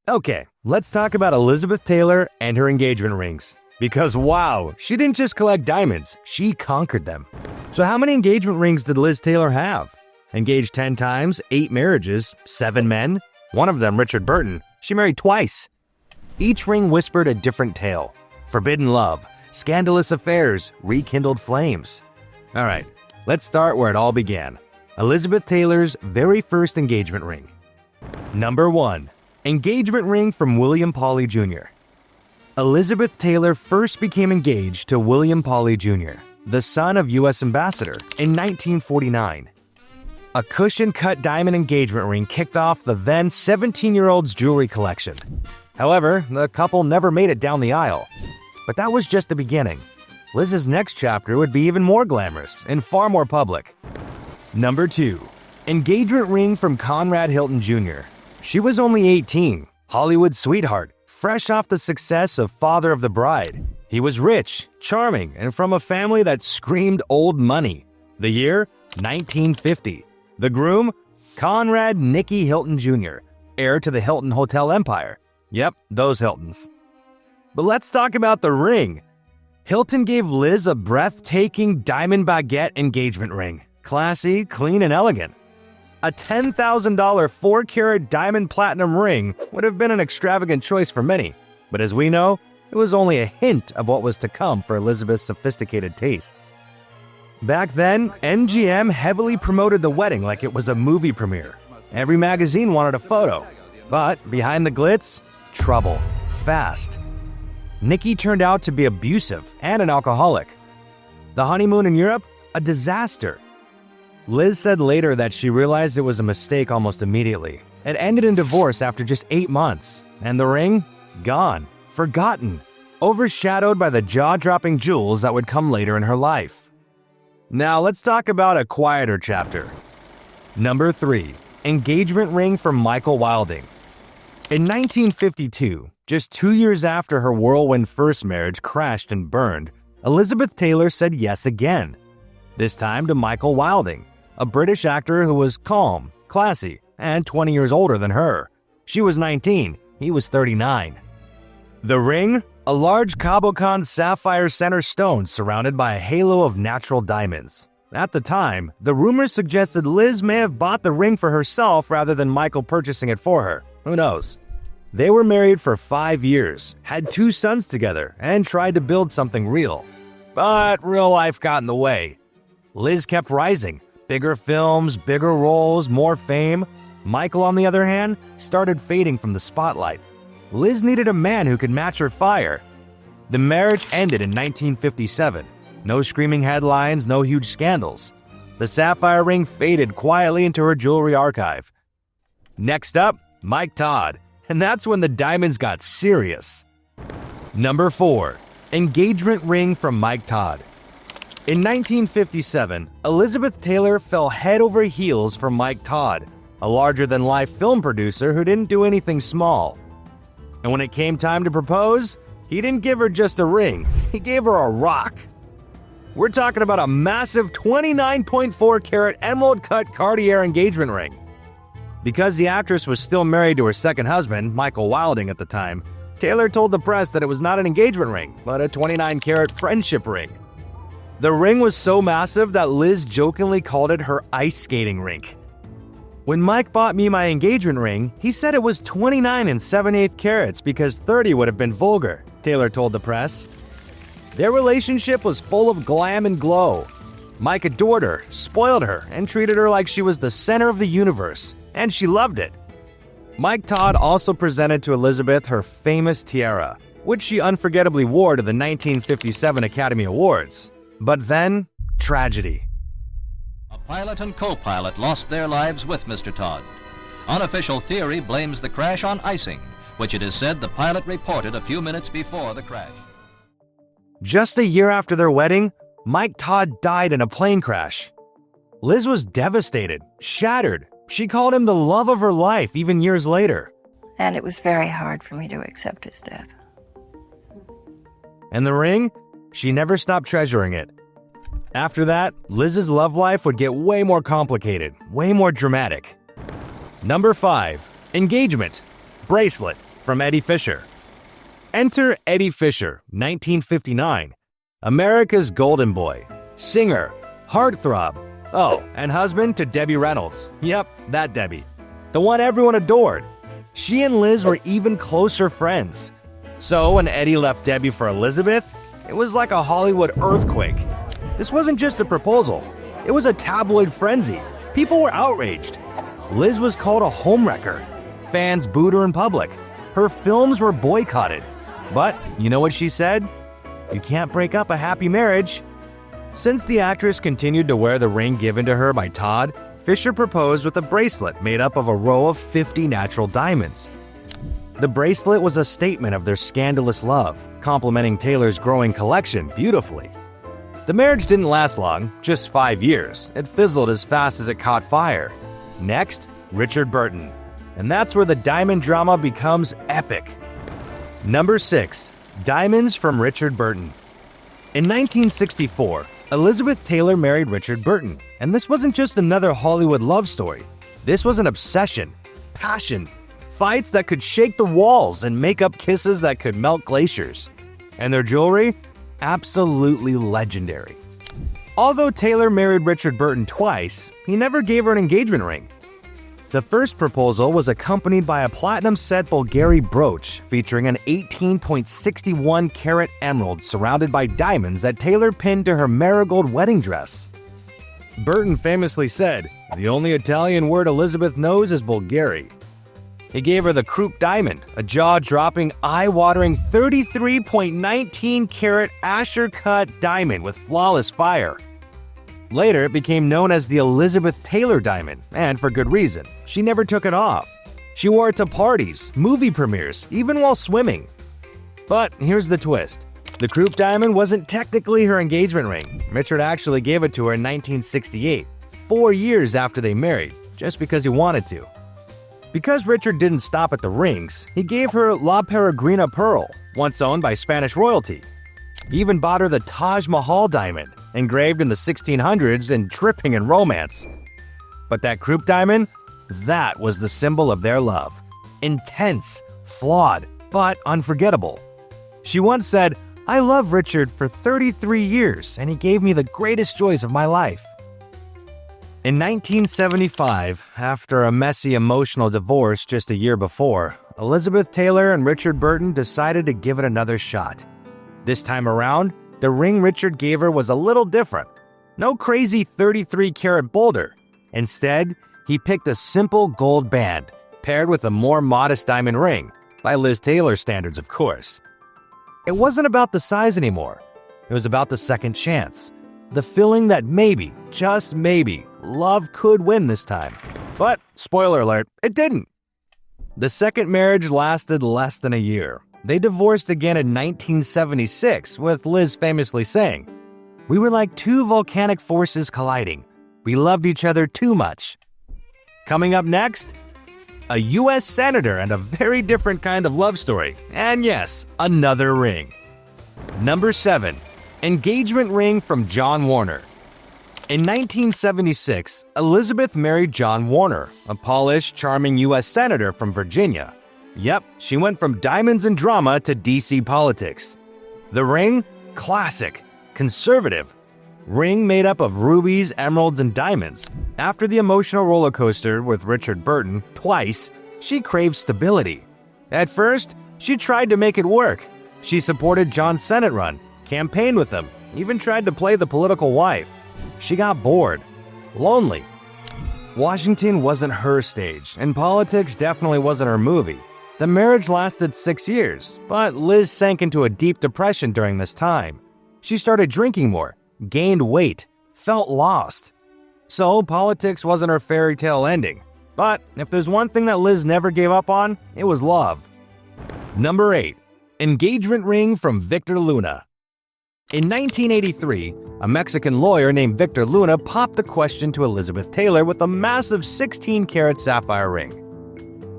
Okay, let's talk about Elizabeth Taylor and her engagement rings. Because wow, she didn't just collect diamonds, she conquered them. So how many engagement rings did Liz Taylor have? Engaged 10 times, 8 marriages, 7 men. One of them, Richard Burton, she married twice. Each ring whispered a different tale. Forbidden love, scandalous affairs, rekindled flames. Alright, let's start where it all began. Elizabeth Taylor's very first engagement ring. Number 1. Engagement ring from William Pauley Jr. Elizabeth Taylor first became engaged to William Pauley Jr., the son of U.S. Ambassador, in 1949. A cushion-cut diamond engagement ring kicked off the then 17-year-old's jewelry collection. However, the couple never made it down the aisle. But that was just the beginning. Liz's next chapter would be even more glamorous and far more public. Number 2. Engagement ring from Conrad Hilton Jr. She was only 18, Hollywood sweetheart, fresh off the success of Father of the Bride. He was rich, charming, and from a family that screamed old money. The year? 1950. The groom? Conrad Nicky Hilton Jr., heir to the Hilton Hotel empire. Yep, those Hiltons. But let's talk about the ring. Hilton gave Liz a breathtaking diamond baguette engagement ring. Classy, clean, and elegant. A $10,000 4-carat diamond platinum ring would have been an extravagant choice for many, but as we know, it was only a hint of what was to come for Elizabeth's sophisticated tastes. Back then, MGM heavily promoted the wedding like it was a movie premiere. Every magazine wanted a photo, but behind the glitz, trouble, fast. Nicky turned out to be abusive and an alcoholic. The honeymoon in Europe? A disaster. Liz said later that she realized it was a mistake almost immediately. It ended in divorce after just 8 months, and the ring? Gone. Forgotten. Overshadowed by the jaw-dropping jewels that would come later in her life. Now let's talk about a quieter chapter. Number 3. Engagement ring from Michael Wilding. In 1952, just 2 years after her whirlwind first marriage crashed and burned, Elizabeth Taylor said yes again. This time to Michael Wilding, a British actor who was calm, classy, and 20 years older than her. She was 19, he was 39. The ring? A large Cabochon sapphire center stone surrounded by a halo of natural diamonds. At the time, the rumors suggested Liz may have bought the ring for herself rather than Michael purchasing it for her. Who knows? They were married for 5 years, had 2 sons together, and tried to build something real. But real life got in the way. Liz kept rising. Bigger films, bigger roles, more fame. Michael, on the other hand, started fading from the spotlight. Liz needed a man who could match her fire. The marriage ended in 1957. No screaming headlines, no huge scandals. The sapphire ring faded quietly into her jewelry archive. Next up, Mike Todd. And that's when the diamonds got serious. Number 4. Engagement ring from Mike Todd. In 1957, Elizabeth Taylor fell head over heels for Mike Todd, a larger-than-life film producer who didn't do anything small. And when it came time to propose, he didn't give her just a ring, he gave her a rock. We're talking about a massive 29.4-carat emerald-cut Cartier engagement ring. Because the actress was still married to her second husband, Michael Wilding at the time, Taylor told the press that it was not an engagement ring, but a 29-carat friendship ring. The ring was so massive that Liz jokingly called it her ice skating rink. When Mike bought me my engagement ring, he said it was 29 7/8 carats because 30 would have been vulgar, Taylor told the press. Their relationship was full of glam and glow. Mike adored her, spoiled her, and treated her like she was the center of the universe, and she loved it. Mike Todd also presented to Elizabeth her famous tiara, which she unforgettably wore to the 1957 Academy Awards. But then, tragedy. A pilot and co-pilot lost their lives with Mr. Todd. Unofficial theory blames the crash on icing, which it is said the pilot reported a few minutes before the crash. Just a year after their wedding, Mike Todd died in a plane crash. Liz was devastated, shattered. She called him the love of her life even years later. And it was very hard for me to accept his death. And the ring? She never stopped treasuring it. After that, Liz's love life would get way more complicated, way more dramatic. Number 5. Engagement. Bracelet from Eddie Fisher. Enter Eddie Fisher, 1959. America's golden boy, singer, heartthrob, oh, and husband to Debbie Reynolds. Yep, that Debbie. The one everyone adored. She and Liz were even closer friends. So when Eddie left Debbie for Elizabeth, it was like a Hollywood earthquake. This wasn't just a proposal. It was a tabloid frenzy. People were outraged. Liz was called a homewrecker. Fans booed her in public. Her films were boycotted. But you know what she said? You can't break up a happy marriage. Since the actress continued to wear the ring given to her by Todd, Fisher proposed with a bracelet made up of a row of 50 natural diamonds. The bracelet was a statement of their scandalous love, complementing Taylor's growing collection beautifully. The marriage didn't last long, just 5 years. It fizzled as fast as it caught fire. Next, Richard Burton. And that's where the diamond drama becomes epic. Number 6. Diamonds from Richard Burton. In 1964, Elizabeth Taylor married Richard Burton, and this wasn't just another Hollywood love story. This was an obsession, passion, fights that could shake the walls and make up kisses that could melt glaciers. And their jewelry? Absolutely legendary. Although Taylor married Richard Burton twice, he never gave her an engagement ring. The first proposal was accompanied by a platinum-set Bulgari brooch featuring an 18.61 carat emerald surrounded by diamonds that Taylor pinned to her marigold wedding dress. Burton famously said, "The only Italian word Elizabeth knows is Bulgari." He gave her the Krupp Diamond, a jaw-dropping, eye-watering 33.19 carat Asher-cut diamond with flawless fire. Later, it became known as the Elizabeth Taylor Diamond, and for good reason. She never took it off. She wore it to parties, movie premieres, even while swimming. But here's the twist. The Krupp Diamond wasn't technically her engagement ring. Richard actually gave it to her in 1968, 4 years after they married, just because he wanted to. Because Richard didn't stop at the rings, he gave her La Peregrina Pearl, once owned by Spanish royalty. He even bought her the Taj Mahal diamond, engraved in the 1600s and dripping in romance. But that Krupp Diamond, that was the symbol of their love. Intense, flawed, but unforgettable. She once said, "I love Richard for 33 years, and he gave me the greatest joys of my life." In 1975, after a messy emotional divorce just a year before, Elizabeth Taylor and Richard Burton decided to give it another shot. This time around, the ring Richard gave her was a little different. No crazy 33-carat boulder. Instead, he picked a simple gold band, paired with a more modest diamond ring, by Liz Taylor standards, of course. It wasn't about the size anymore. It was about the second chance. The feeling that maybe, just maybe, love could win this time. But, spoiler alert, it didn't. The second marriage lasted less than a year. They divorced again in 1976, with Liz famously saying, "We were like two volcanic forces colliding. We loved each other too much." Coming up next, a U.S. senator and a very different kind of love story. And yes, another ring. Number 7. Engagement ring from John Warner. In 1976, Elizabeth married John Warner, a polished, charming U.S. senator from Virginia. Yep, she went from diamonds and drama to D.C. politics. The ring? Classic. Conservative. Ring made up of rubies, emeralds, and diamonds. After the emotional roller coaster with Richard Burton twice, she craved stability. At first, she tried to make it work. She supported John's Senate run, campaigned with him, even tried to play the political wife. She got bored. Lonely. Washington wasn't her stage, and politics definitely wasn't her movie. The marriage lasted 6 years, but Liz sank into a deep depression during this time. She started drinking more, gained weight, felt lost. So politics wasn't her fairy tale ending. But if there's one thing that Liz never gave up on, it was love. Number 8. Engagement ring from Victor Luna. In 1983, a Mexican lawyer named Victor Luna popped the question to Elizabeth Taylor with a massive 16-carat sapphire ring.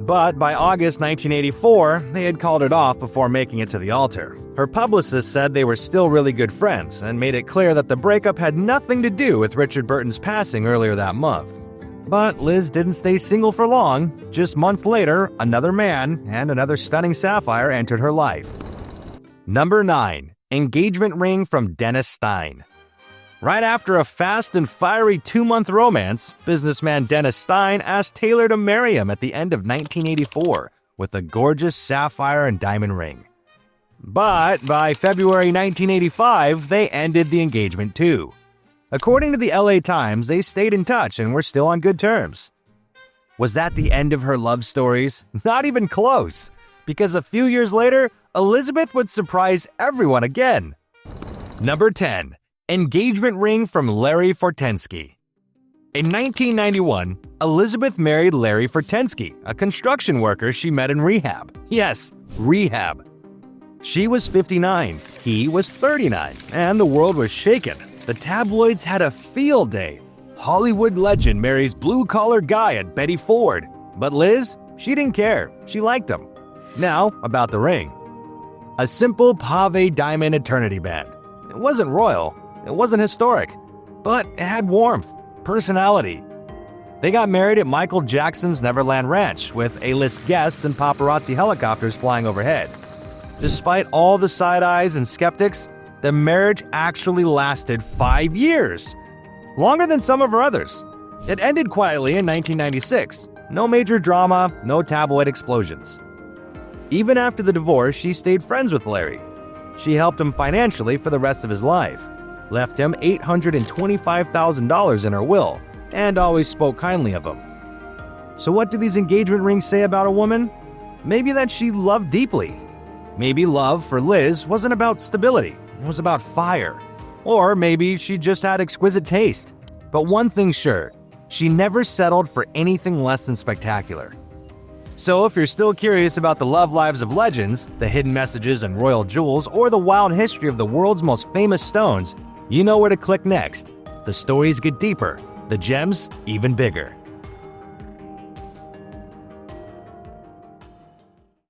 But by August 1984, they had called it off before making it to the altar. Her publicist said they were still really good friends and made it clear that the breakup had nothing to do with Richard Burton's passing earlier that month. But Liz didn't stay single for long. Just months later, another man and another stunning sapphire entered her life. Number 9. Engagement ring from Dennis Stein. Right after a fast and fiery 2-month romance, businessman Dennis Stein asked Taylor to marry him at the end of 1984 with a gorgeous sapphire and diamond ring. But by February 1985, they ended the engagement too. According to the LA Times, they stayed in touch and were still on good terms. Was that the end of her love stories? Not even close, because a few years later, Elizabeth would surprise everyone again. Number 10. Engagement ring from Larry Fortensky. In 1991, Elizabeth married Larry Fortensky, a construction worker she met in rehab. Yes, rehab. She was 59, he was 39, and the world was shaken. The tabloids had a field day. Hollywood legend marries blue-collar guy at Betty Ford. But Liz, she didn't care. She liked him. Now, about the ring. A simple pave diamond eternity band. It wasn't royal. It wasn't historic. But it had warmth, personality. They got married at Michael Jackson's Neverland Ranch with A-list guests and paparazzi helicopters flying overhead. Despite all the side eyes and skeptics, the marriage actually lasted 5 years. Longer than some of her others. It ended quietly in 1996. No major drama, no tabloid explosions. Even after the divorce, she stayed friends with Larry. She helped him financially for the rest of his life, left him $825,000 in her will, and always spoke kindly of him. So what do these engagement rings say about a woman? Maybe that she loved deeply. Maybe love for Liz wasn't about stability, it was about fire. Or maybe she just had exquisite taste. But one thing's sure, she never settled for anything less than spectacular. So if you're still curious about the love lives of legends, the hidden messages and royal jewels, or the wild history of the world's most famous stones, you know where to click next. The stories get deeper, the gems even bigger.